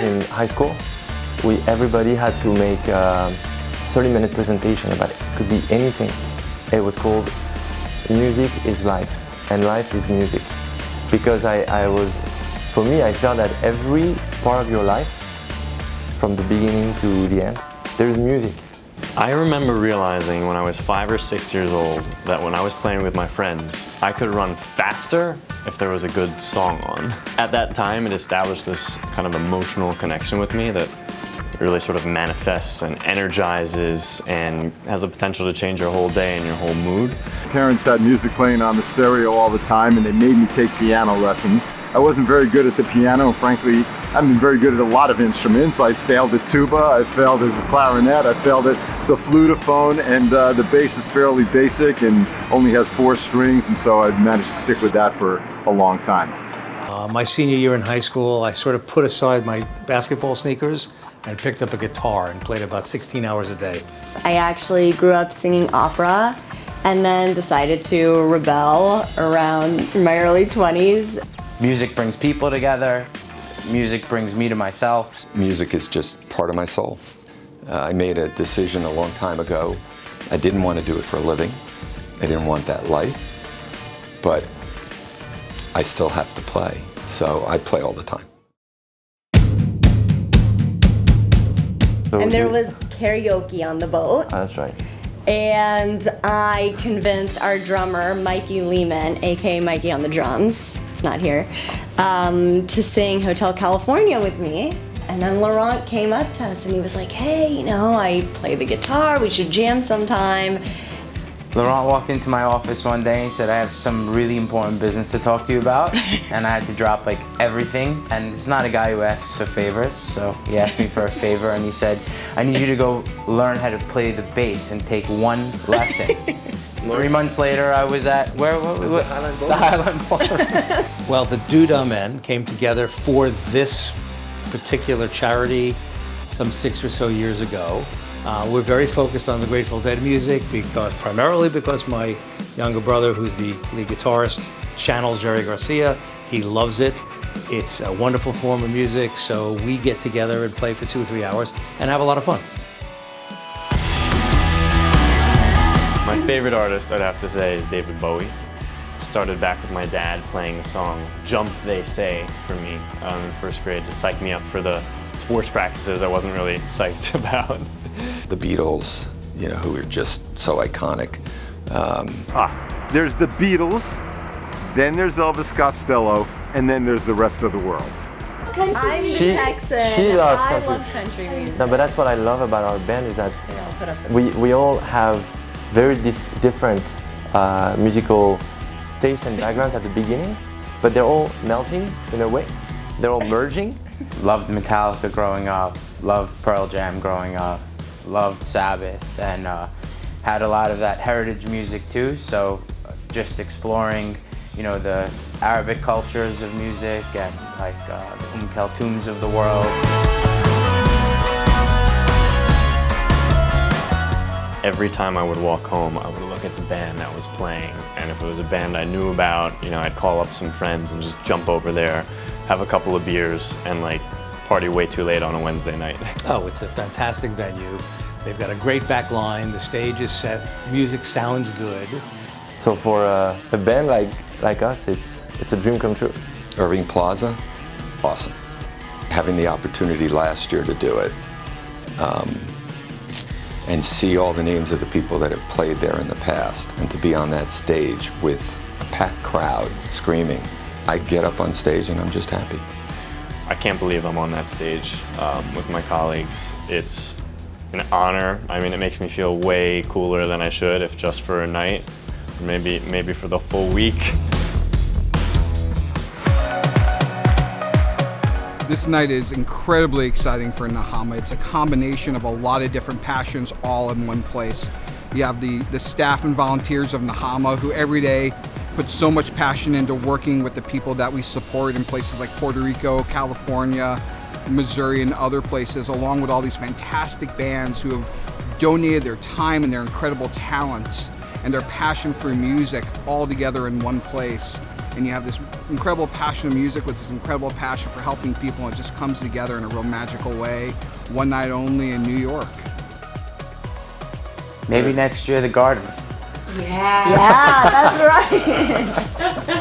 in high school, everybody had to make a 30-minute presentation about it. It could be anything. It was called Music is Life, and life is music. Because for me, I felt that every part of your life, from the beginning to the end, there's music. I remember realizing when I was 5 or 6 years old that when I was playing with my friends, I could run faster if there was a good song on. At that time, it established this kind of emotional connection with me that really sort of manifests and energizes and has the potential to change your whole day and your whole mood. Parents had music playing on the stereo all the time, and they made me take piano lessons. I wasn't very good at the piano, frankly. I've been very good at a lot of instruments. I failed at tuba, I failed at the clarinet, I failed at the flutophone, and the bass is fairly basic and only has 4 strings, and so I managed to stick with that for a long time. My senior year in high school, I sort of put aside my basketball sneakers and picked up a guitar and played about 16 hours a day. I actually grew up singing opera and then decided to rebel around my early 20s. Music brings people together. Music brings me to myself. Music is just part of my soul. I made a decision a long time ago. I didn't want to do it for a living. I didn't want that life, but I still have to play, so I play all the time. And there was karaoke on the boat. That's right. And I convinced our drummer, Mikey Lehman, aka Mikey on the drums, he's not here, to sing Hotel California with me. And then Laurent came up to us and he was like, hey, you know, I play the guitar, we should jam sometime. Laurent walked into my office one day and said, I have some really important business to talk to you about. And I had to drop like everything. And it's not a guy who asks for favors, so he asked me for a favor and he said, I need you to go learn how to play the bass and take 1 lesson. 3 months later, I was at, the Highland Ballroom. Well, the Doodah Men came together for this particular charity some 6 or so years ago. We're very focused on the Grateful Dead music primarily because my younger brother, who's the lead guitarist, channels Jerry Garcia. He loves it. It's a wonderful form of music, so we get together and play for 2 or 3 hours and have a lot of fun. My favorite artist, I'd have to say, is David Bowie. Started back with my dad playing the song Jump They Say for me in 1st grade to psych me up for the sports practices I wasn't really psyched about. The Beatles, you know, who are just so iconic. There's the Beatles, then there's Elvis Costello, and then there's the rest of the world. I'm the Texan. She loves I country. love country music. No, but that's what I love about our band is that we all have very different musical tastes and backgrounds at the beginning, but they're all melting in a way. They're all merging. Loved Metallica growing up, loved Pearl Jam growing up, loved Sabbath, and had a lot of that heritage music too, so just exploring, you know, the Arabic cultures of music and like the Kulthums of the world. Every time I would walk home, I would look at the band that was playing, and if it was a band I knew about, you know, I'd call up some friends and just jump over there, have a couple of beers, and like party way too late on a Wednesday night. Oh, it's a fantastic venue. They've got a great back line, the stage is set, music sounds good. So for a band like us, it's a dream come true. Irving Plaza, awesome. Having the opportunity last year to do it, and see all the names of the people that have played there in the past, and to be on that stage with a packed crowd screaming. I get up on stage and I'm just happy. I can't believe I'm on that stage with my colleagues. It's an honor. I mean, it makes me feel way cooler than I should if just for a night, or maybe for the full week. This night is incredibly exciting for NECHAMA. It's a combination of a lot of different passions all in one place. You have the staff and volunteers of NECHAMA who every day put so much passion into working with the people that we support in places like Puerto Rico, California, Missouri, and other places, along with all these fantastic bands who have donated their time and their incredible talents and their passion for music all together in one place. and you have this incredible passion of music with this incredible passion for helping people, and it just comes together in a real magical way. One night only in New York. Maybe next year, the Garden. Yeah, that's right.